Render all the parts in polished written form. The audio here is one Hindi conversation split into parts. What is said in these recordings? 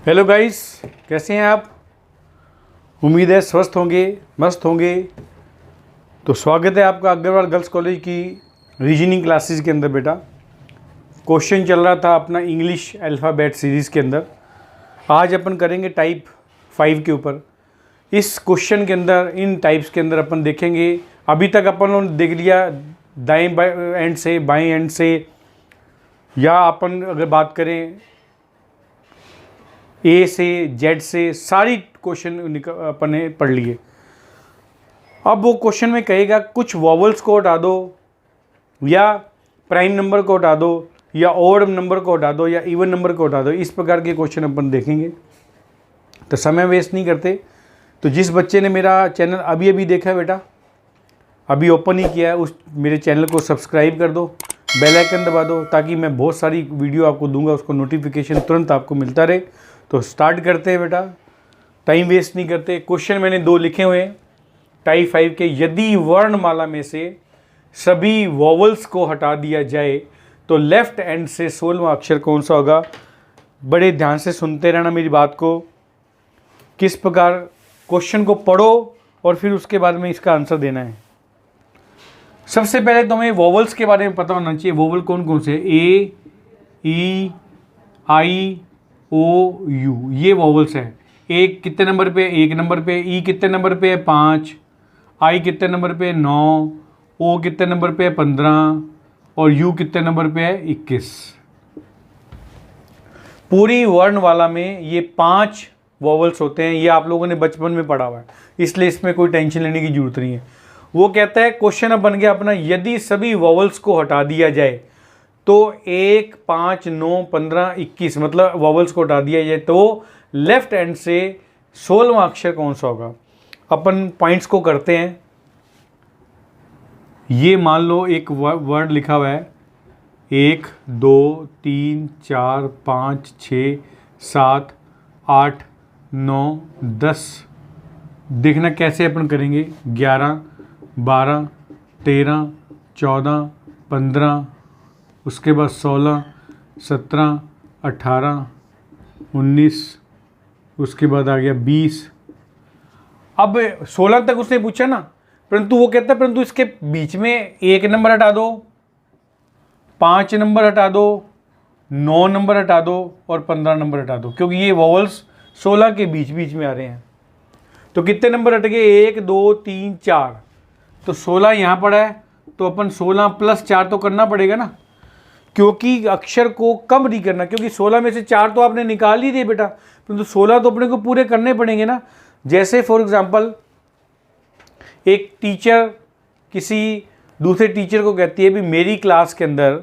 हेलो गाइस, कैसे हैं आप। उम्मीद है स्वस्थ होंगे, मस्त होंगे। तो स्वागत है आपका अग्रवाल गर्ल्स कॉलेज की रीजनिंग क्लासेस के अंदर। बेटा क्वेश्चन चल रहा था अपना इंग्लिश अल्फ़ाबेट सीरीज़ के अंदर। आज अपन करेंगे टाइप 5 के ऊपर। इस क्वेश्चन के अंदर, इन टाइप्स के अंदर अपन देखेंगे। अभी तक अपन लोगों ने देख लिया दाएं एंड से, बाएं एंड से, या अपन अगर बात करें ए से जेड से, सारी क्वेश्चन अपन ने पढ़ लिए। अब वो क्वेश्चन में कहेगा कुछ वॉवल्स को हटा दो, या प्राइम नंबर को हटा दो, या ऑड नंबर को हटा दो, या इवन नंबर को हटा दो। इस प्रकार के क्वेश्चन अपन देखेंगे। तो समय वेस्ट नहीं करते। तो जिस बच्चे ने मेरा चैनल अभी अभी देखा है बेटा, अभी ओपन ही किया है, उस मेरे चैनल को सब्सक्राइब कर दो, बेल आइकन दबा दो, ताकि मैं बहुत सारी वीडियो आपको दूंगा, उसको नोटिफिकेशन तुरंत आपको मिलता रहे। तो स्टार्ट करते हैं बेटा, टाइम वेस्ट नहीं करते। क्वेश्चन मैंने 2 लिखे हुए हैं टाइप 5 के। यदि वर्णमाला में से सभी वॉवल्स को हटा दिया जाए तो लेफ्ट एंड से 16वां अक्षर कौन सा होगा। बड़े ध्यान से सुनते रहना मेरी बात को। किस प्रकार क्वेश्चन को पढ़ो और फिर उसके बाद में इसका आंसर देना है। सबसे पहले तुम्हें वॉवल्स के बारे में पता होना चाहिए। वॉवल कौन कौन से, ए, ई, आई, ओ, यू, ये वॉवल्स हैं। ए कितने नंबर पे, 1 नंबर पे। ई कितने नंबर पे है, 5। आई कितने नंबर पे, 9। ओ कितने नंबर पे है, 15। और यू कितने नंबर पे है, 21। पूरी वर्णमाला में ये 5 वॉवल्स होते हैं। ये आप लोगों ने बचपन में पढ़ा हुआ है, इसलिए इसमें कोई टेंशन लेने की जरूरत नहीं है। वो कहता है, क्वेश्चन अब बन गया अपना, यदि सभी वॉवल्स को हटा दिया जाए तो 1, 5, 9, 15, 21, मतलब वॉवल्स को हटा दिया जाए तो लेफ्ट एंड से 16वां अक्षर कौन सा होगा। अपन पॉइंट्स को करते हैं। ये मान लो एक वर्ड लिखा हुआ है, 1, 2, 3, 4, 5, 6, 7, 8, 9, 10। देखना कैसे अपन करेंगे। 11, 12, 13, 14, 15, उसके बाद 16, 17, 18, 19, उसके बाद आ गया 20। अब 16 तक उसने पूछा ना, परंतु वो कहता है परंतु इसके बीच में 1 नंबर हटा दो, 5 नंबर हटा दो, 9 नंबर हटा दो और 15 नंबर हटा दो, क्योंकि ये वॉवल्स 16 के बीच बीच में आ रहे हैं। तो कितने नंबर हट गए, 1, 2, 3, 4। तो 16 यहाँ पड़ा है, तो अपन 16 + 4 तो करना पड़ेगा ना, क्योंकि अक्षर को कम नहीं करना, क्योंकि 16 में से 4 तो आपने निकाल ही दिए बेटा, परंतु 16 तो अपने को पूरे करने पड़ेंगे ना। जैसे फॉर एग्जांपल एक टीचर किसी दूसरे टीचर को कहती है भी मेरी क्लास के अंदर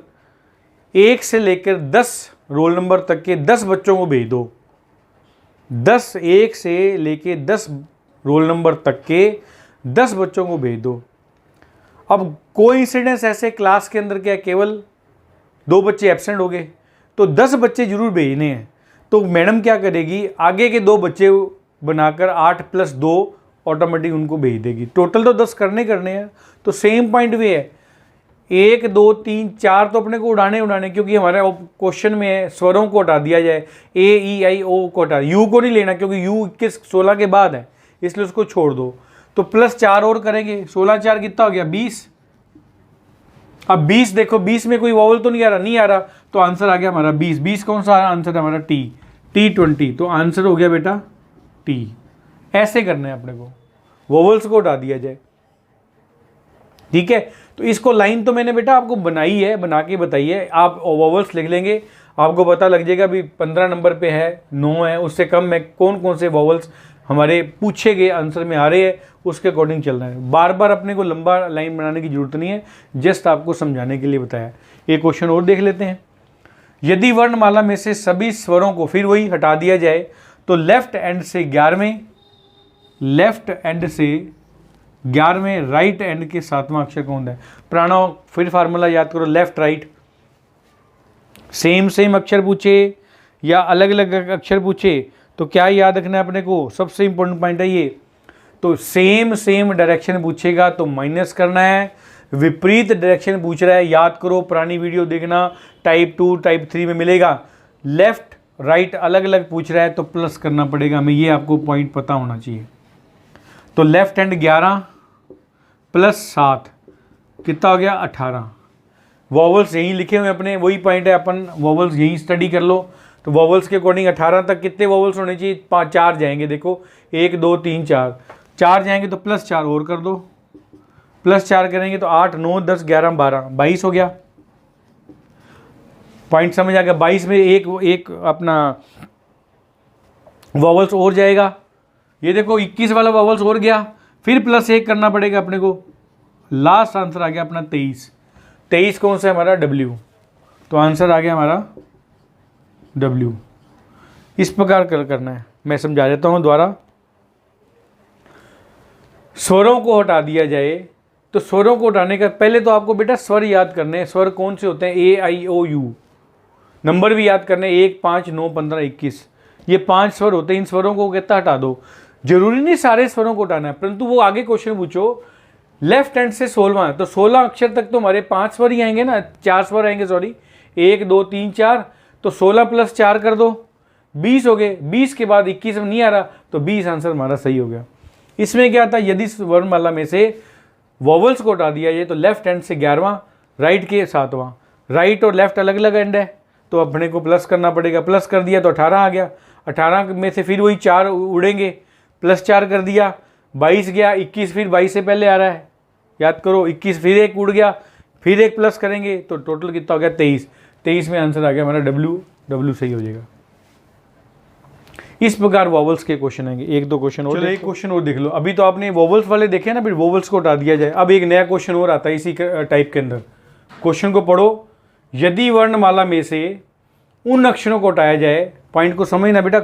1 से लेकर 10 रोल नंबर तक के 10 बच्चों को भेज दो। 1 से लेकर 10 रोल नंबर तक के 10 बच्चों को भेज दो। अब कोइंसिडेंस ऐसे क्लास के अंदर क्या केवल 2 बच्चे एब्सेंट हो गए, तो 10 बच्चे जरूर भेजने हैं। तो मैडम क्या करेगी, आगे के 2 बच्चे बनाकर 8 + 2 ऑटोमेटिक उनको भेज देगी। टोटल तो 10 करने हैं। तो सेम पॉइंट भी है, 1, 2, 3, 4 तो अपने को उड़ाने, क्योंकि हमारे क्वेश्चन में है स्वरों को हटा दिया जाए। ए, ई, आई, ओ को हटा, यू को नहीं लेना, क्योंकि यू 16 के बाद है, इसलिए उसको छोड़ दो। तो +4 और करेंगे, 16 4 कितना हो गया, 20। अब 20 देखो, 20 में कोई वॉवल तो नहीं आ रहा, तो आंसर आ गया हमारा 20। 20 कौन सा आंसर है हमारा, T20। तो आंसर हो गया बेटा T। ऐसे करना है अपने को, वॉवल्स को हटा दिया जाए। ठीक है, तो इसको लाइन तो मैंने बेटा आपको बनाई है, बना के बताई है। आप वॉवल्स लिख लेंगे, आपको पता लग जाएगा भी 15 नंबर पे है, 9 है, उससे कम में कौन कौन से वॉवल्स हमारे पूछे गए आंसर में आ रहे हैं, उसके अकॉर्डिंग चलना है। बार बार अपने को लंबा लाइन बनाने की जरूरत नहीं है, जस्ट आपको समझाने के लिए बताया। एक क्वेश्चन और देख लेते हैं। यदि वर्णमाला में से सभी स्वरों को फिर वही हटा दिया जाए तो लेफ्ट एंड से 11वें राइट एंड के 7वां अक्षर कौन है। प्राणो फिर फार्मूला याद करो, लेफ्ट राइट। सेम अक्षर पूछे या अलग अलग अक्षर पूछे तो क्या याद रखना है अपने को, सबसे इंपॉर्टेंट पॉइंट है ये। तो सेम डायरेक्शन पूछेगा तो माइनस करना है, विपरीत डायरेक्शन पूछ रहा है, याद करो, पुरानी वीडियो देखना, टाइप 2 टाइप 3 में मिलेगा। लेफ्ट राइट अलग अलग पूछ रहा है तो प्लस करना पड़ेगा हमें, ये आपको पॉइंट पता होना चाहिए। तो लेफ्ट हैंड 11 प्लस 7 कितना हो गया 18। वॉवल्स यहीं लिखे हुए अपने, वही पॉइंट है, अपन वॉवल्स यहीं स्टडी कर लो। तो वॉवल्स के अकॉर्डिंग 18 तक कितने वॉवल्स होने चाहिए, 4 जाएंगे। देखो 1 2 3 4, 4 जाएंगे तो प्लस 4 और कर दो, प्लस 4 करेंगे तो 8 9 10 11 12 22 हो गया। पॉइंट समझ आ गया। 22 में एक अपना वॉवल्स और जाएगा। ये देखो 21 वाला वॉवल्स और गया, फिर प्लस 1 करना पड़ेगा अपने को। लास्ट आंसर आ गया अपना 23। 23 कौन सा है हमारा, W। तो आंसर आ गया हमारा W। इस प्रकार करना है, मैं समझा देता हूँ दोबारा। स्वरों को हटा दिया जाए तो स्वरों को हटाने का पहले तो आपको बेटा स्वर याद करने हैं। स्वर कौन से होते हैं, A I O U। Number भी याद करने, 1 5 9 15 21, ये 5 स्वर होते हैं। इन स्वरों को कहता हटा दो। जरूरी नहीं सारे स्वरों को हटाना है, परंतु वो आगे क्वेश्चन पूछो लेफ्ट हैंड से 16 है तो 16 अक्षर तक तो हमारे 5 स्वर ही आएंगे ना, 4 स्वर आएंगे, सॉरी 1 2 3 4, तो 16 प्लस 4 कर दो 20 हो गए। 20 के बाद 21 में नहीं आ रहा तो 20 आंसर हमारा सही हो गया। इसमें क्या था, यदि वर्णमाला में से वॉवल्स को हटा दिया जाए तो लेफ्ट हैंड से 11वां, राइट के 7वां। राइट और लेफ्ट अलग अलग एंड है तो अपने को प्लस करना पड़ेगा। प्लस कर दिया तो 18 आ गया। 18 में से फिर वही 4 उड़ेंगे, प्लस 4 कर दिया 22 गया। 21 फिर 22 से पहले आ रहा है, याद करो। 21 फिर एक उड़ गया, फिर एक प्लस करेंगे तो टोटल कितना हो गया 23। 23 में आंसर आ गया हमारा W सही हो जाएगा। इस प्रकार वॉवल्स के क्वेश्चन आएंगे। 1 2 क्वेश्चन और, एक क्वेश्चन और देख लो। अभी तो आपने वॉवल्स वाले देखे ना, फिर वॉवल्स को हटा दिया जाए। अब एक नया क्वेश्चन और आता है इसी टाइप के अंदर। क्वेश्चन को पढ़ो, यदि वर्णमाला में से उन अक्षरों को हटाया जाए। पॉइंट को समझना बेटा,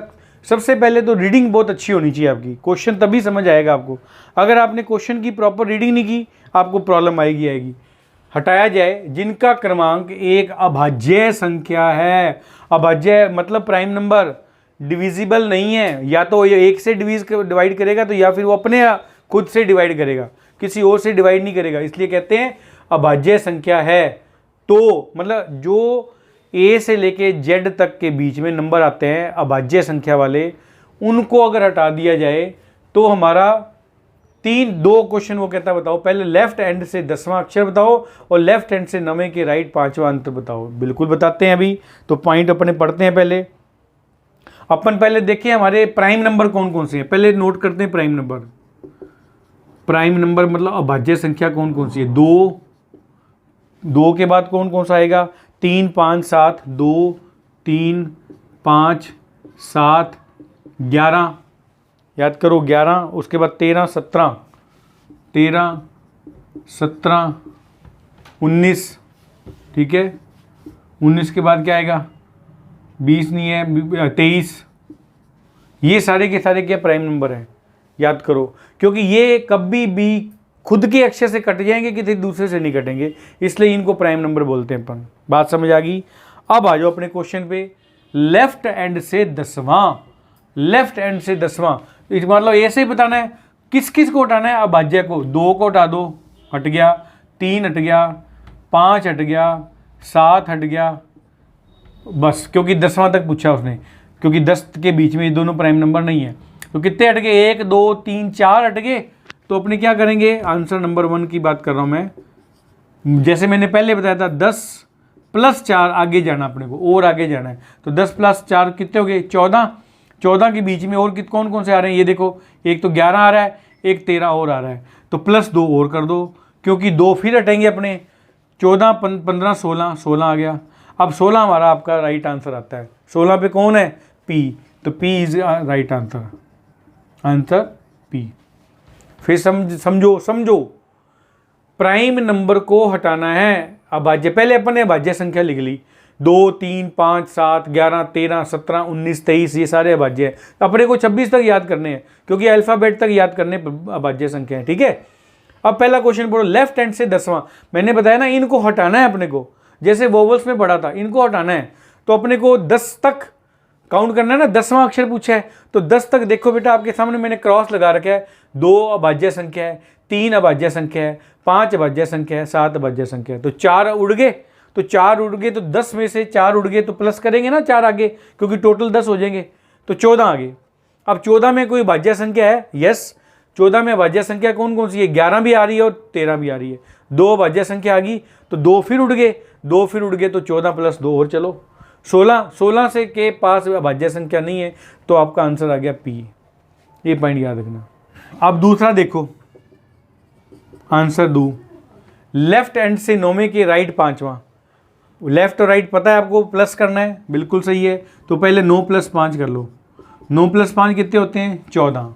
सबसे पहले तो रीडिंग बहुत अच्छी होनी चाहिए आपकी, क्वेश्चन तभी समझ आएगा आपको। अगर आपने क्वेश्चन की प्रॉपर रीडिंग नहीं की आपको प्रॉब्लम आएगी। हटाया जाए जिनका क्रमांक एक अभाज्य संख्या है। अभाज्य मतलब प्राइम नंबर, डिविजिबल नहीं है। या तो ये 1 से डिवाइड करेगा तो या फिर वो अपने खुद से डिवाइड करेगा, किसी और से डिवाइड नहीं करेगा, इसलिए कहते हैं अभाज्य संख्या है। तो मतलब जो A से लेके Z तक के बीच में नंबर आते हैं अभाज्य संख्या वाले, उनको अगर हटा दिया जाए तो हमारा 2 क्वेश्चन वो कहता है बताओ, पहले लेफ्ट हैंड से 10वां अक्षर बताओ और लेफ्ट हैंड से 9वें के राइट 5वां अंतर बताओ। बिल्कुल बताते हैं अभी। तो पॉइंट अपने पढ़ते हैं पहले। अपन पहले देखिए हमारे प्राइम नंबर कौन कौन से हैं, पहले नोट करते हैं प्राइम नंबर। प्राइम नंबर मतलब अभाज्य संख्या कौन कौन सी है, 2 के बाद कौन कौन सा आएगा, 3 5 7, 2 3 5 7 11, याद करो 11। उसके बाद 13 17 19, ठीक है। 19 के बाद क्या आएगा, 20 नहीं है, 23। ये सारे के सारे क्या प्राइम नंबर हैं, याद करो। क्योंकि ये कभी भी खुद के अक्षर से कट जाएंगे, किसी दूसरे से नहीं कटेंगे, इसलिए इनको प्राइम नंबर बोलते हैं अपन। बात समझ आ गई। अब आ जाओ अपने क्वेश्चन पे। लेफ्ट हैंड से 10वां, लेफ्ट हैंड से 10वां मतलब ऐसे ही बताना है किस किस को हटाना है, अभाज्य को। 2 को हटा दो, हट गया। 3 हट गया, 5 हट गया, 7 हट गया, बस। क्योंकि 10वां तक पूछा उसने, क्योंकि 10 के बीच में ये दोनों प्राइम नंबर नहीं है। तो कितने हट गए, 1 2 3 4 हट गए। तो अपने क्या करेंगे, आंसर नंबर 1 की बात कर रहा हूँ मैं। जैसे मैंने पहले बताया था 10 प्लस 4 आगे जाना, अपने को और आगे जाना है। तो 10 प्लस 4 कितने हो गए, 14। 14 के बीच में और कौन कौन से आ रहे हैं, ये देखो। एक तो 11 आ रहा है, एक 13 और आ रहा है, तो प्लस 2 और कर दो, क्योंकि 2 फिर हटेंगे अपने। 14 15 16 आ गया। अब 16 हमारा आपका राइट आंसर आता है। 16 पे कौन है, P। तो P is right answer, answer P। फिर समझो प्राइम नंबर को हटाना है अभाज्य। पहले अपन ने अभाज्य संख्या लिख ली, 2 3 5 7 11 13 17 19 23, ये सारे अभाज्य हैं। अपने को 26 तक याद करने हैं, क्योंकि अल्फ़ाबेट तक याद करने अभाज्य संख्या है, ठीक है। अब पहला क्वेश्चन पढ़ो, लेफ्ट हैंड से 10वां। मैंने बताया ना इनको हटाना है अपने को, जैसे वोवल्स में पढ़ा था, इनको हटाना है। तो अपने को 10 तक काउंट करना है ना, 10वां अक्षर पूछा है तो 10 तक देखो बेटा, आपके सामने मैंने क्रॉस लगा रखा है। 2 अभाज्य संख्या है, 3 अभाज्य संख्या है, 5 अभाज्य संख्या है, 7 अभाज्य संख्या है। तो 4 उड़ गए तो 4 उड़ गए तो 10 में से 4 उड़ गए तो प्लस करेंगे ना 4 आगे, क्योंकि टोटल 10 हो जाएंगे, तो 14 आगे। अब 14 में कोई भाज्य संख्या है? यस, 14 में भाज्य संख्या कौन कौन सी है? 11 भी आ रही है और 13 भी आ रही है। 2 भाज्य संख्या आ गई तो 2 फिर उड़ गए, 2 फिर उड़ गए तो 14 + 2 और चलो 16। 16 से के पास भाज्य संख्या नहीं है, तो आपका आंसर आ गया पी। ये पॉइंट याद रखना। अब दूसरा देखो, आंसर दो, लेफ्ट एंड से 9वें के राइट 5वां। लेफ्ट और राइट पता है आपको, प्लस करना है, बिल्कुल सही है। तो पहले 9 + 5 कर लो। 9 + 5 कितने होते हैं? 14।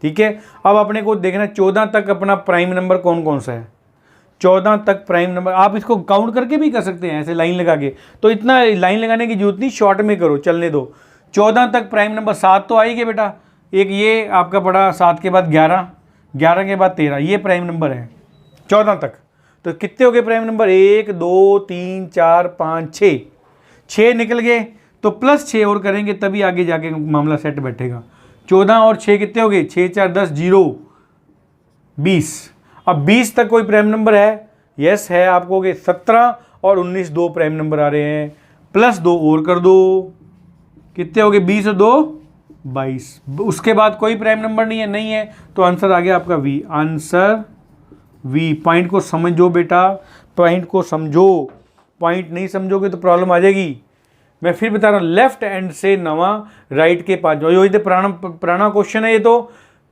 ठीक है, अब अपने को देखना 14 तक अपना प्राइम नंबर कौन कौन सा है। 14 तक प्राइम नंबर, आप इसको काउंट करके भी कर सकते हैं ऐसे लाइन लगा के, तो इतना लाइन लगाने की जरूरत नहीं, शॉर्ट में करो, चलने दो। 14 तक प्राइम नंबर 7 तो आएंगे बेटा, एक ये आपका पड़ा, 7 के बाद 11, 11 के बाद 13, ये प्राइम नंबर है 14 तक। तो कितने हो गए प्राइम नंबर? 1 2 3 4 5 6, 6 निकल गए, तो +6 और करेंगे तभी आगे जाके मामला सेट बैठेगा। 14 और 6 कितने हो गए? 6 4 10 0 20। अब 20 तक कोई प्राइम नंबर है? यस है, आपको हो गए 17 और 19, 2 प्राइम नंबर आ रहे हैं, +2 और कर दो, कितने हो गए? 20 और 2 22। उसके बाद कोई प्राइम नंबर नहीं है, नहीं है, तो आंसर आ गया आपका वी। Answer we. पॉइंट को समझो बेटा, पॉइंट को समझो, पॉइंट नहीं समझोगे तो प्रॉब्लम आ जाएगी। मैं फिर बता रहा हूँ, लेफ्ट एंड से 9वां, राइट के 5वां, यो तो पुराना क्वेश्चन है, ये तो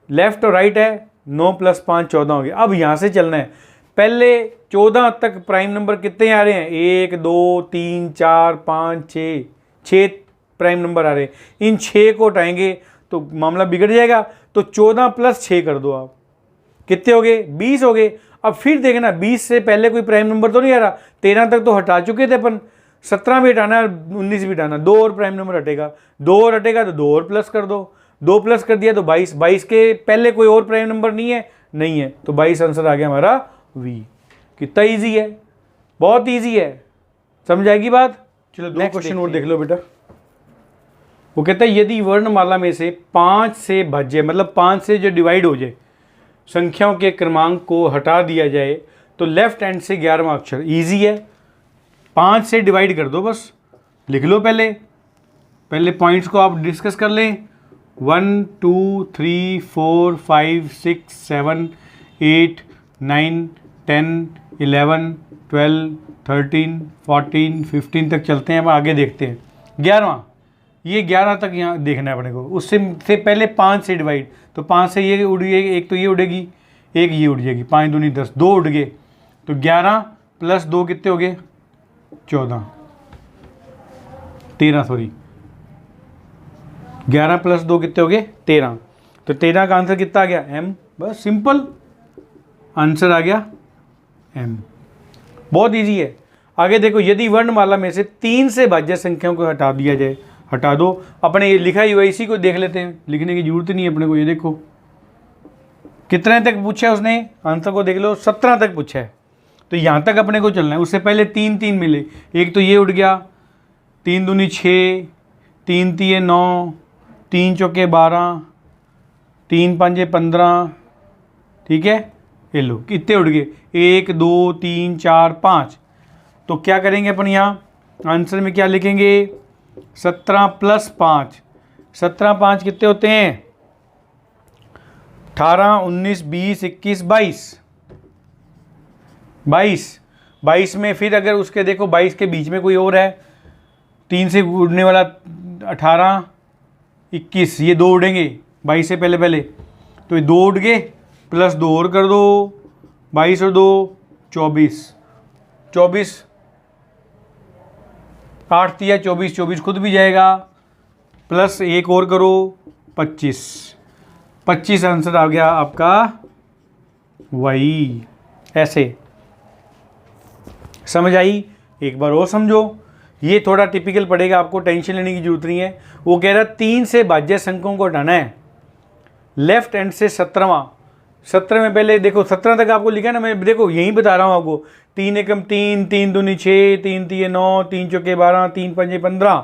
लेफ्ट और राइट है। 9 + 5 14 हो गया। अब यहाँ से चलना है, पहले 14 तक प्राइम नंबर कितने आ रहे हैं? 1 2 3 4 5 6, 6 प्राइम नंबर आ रहे हैं। इन 6 को हटाएंगे तो मामला बिगड़ जाएगा, तो 14 + 6 कर दो आप, कितने हो गए? 20 हो गए। अब फिर देखना 20 से पहले कोई प्राइम नंबर तो नहीं आ रहा, 13 तक तो हटा चुके थे अपन, 17 भी हटाना, 19 भी हटाना, 2 और प्राइम नंबर हटेगा, 2 और हटेगा तो 2 और प्लस कर दो, 2 प्लस कर दिया तो 22, 22 के पहले कोई और प्राइम नंबर नहीं है, नहीं है, तो 22 आंसर आ गया हमारा वी। कितना ईजी है, बहुत ईजी है, समझ आएगी बात। चलो 2 क्वेश्चन और देख लो बेटा। वो कहता है यदि वर्णमाला में से 5 से भाज्य, मतलब 5 से जो डिवाइड हो जाए, संख्याओं के क्रमांक को हटा दिया जाए तो लेफ्ट हैंड से 11वां अक्षर। इजी है, 5 से डिवाइड कर दो, बस लिख लो। पहले पॉइंट्स को आप डिस्कस कर लें। 1 2 3 4 5 6 7 8 9 10 11 12 13 14 15 तक चलते हैं, अब आगे देखते हैं। 11वां, ये 11 तक यहाँ देखना है अपने को। उससे पहले 5 से डिवाइड, तो 5 से ये उड़ गई, एक तो ये उड़ेगी, एक ये उड़ जाएगी, 5 दूनी 10, 2 उड़ गए, तो 11 + 2 कितने हो गए? 13 सॉरी, 11 + 2 कितने हो गए? 13। तो 13 का आंसर कितना आ गया? M। बस सिंपल आंसर आ गया M। बहुत इजी है। आगे देखो, यदि वर्णमाला में से 3 से भाज्य संख्याओं को हटा दिया जाए, हटा दो। अपने ये लिखा ही हुआ, इसी को देख लेते हैं, लिखने की जरूरत नहीं है अपने को। ये देखो कितने तक पूछा है उसने, आंसर को देख लो, 17 तक पूछा है, तो यहाँ तक अपने को चलना है। उससे पहले 3 3 मिले, एक तो ये उड़ गया, 3 दूनी 6, 3 तिये 9, 3 चौके 12, 3 पंजे 15, ठीक है। ये लो कितने उड़ गए, 1 2 3 4 5। तो क्या करेंगे अपन, यहाँ आंसर में क्या लिखेंगे? 17 + 5, 17 5 कितने होते हैं? 18 19 20 21 22। 22 में फिर अगर उसके देखो 22 के बीच में कोई और है, 3 से उड़ने वाला 18 21, ये 2 उड़ेंगे 22 से पहले, तो ये 2 उड़ गए, +2 और कर दो, 22 और 2 24, 24 8 तिया 24, 24 खुद भी जाएगा, +1 और करो 25, 25 आंसर आ गया आपका वही। ऐसे समझ आई? एक बार और समझो, ये थोड़ा टिपिकल पड़ेगा, आपको टेंशन लेने की जरूरत नहीं है। वो कह रहा 3 से भाज्य संख्याओं को हटाना है, लेफ्ट हैंड से 17वां। 17 में पहले देखो 17 तक आपको लिखा है ना, मैं देखो यहीं बता रहा हूँ आपको। 3 एकम 3, 3 दूनी 6, 3 तिये 9, 3 चौके 12, 3 पंजे 15।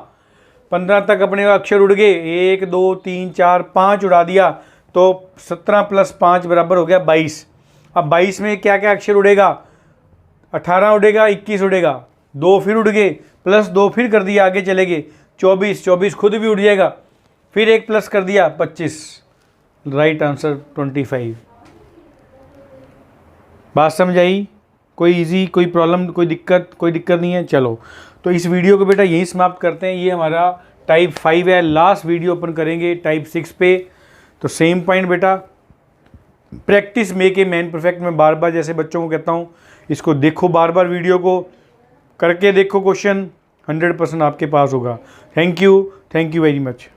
15 तक अपने अक्षर उड़ गए, 1 2 3 4 5 उड़ा दिया, तो 17 + 5 बराबर हो गया 22। अब 22 में क्या क्या अक्षर उड़ेगा? 18 उड़ेगा, 21 उड़ेगा, 2 फिर उड़ गए, +2 फिर कर दिया, आगे चले गए 24, 24 खुद भी उड़ जाएगा, फिर एक प्लस कर दिया 25, राइट आंसर 25। बात समझ आई? कोई इजी, कोई प्रॉब्लम, कोई दिक्कत नहीं है। चलो तो इस वीडियो को बेटा यहीं समाप्त करते हैं। ये हमारा टाइप 5 है, लास्ट वीडियो अपन करेंगे टाइप 6 पे। तो सेम पॉइंट बेटा, practice make a man perfect. मैं बार बार जैसे बच्चों को कहता हूँ, इसको देखो बार बार, वीडियो को करके देखो, क्वेश्चन 100% आपके पास होगा। Thank you very much.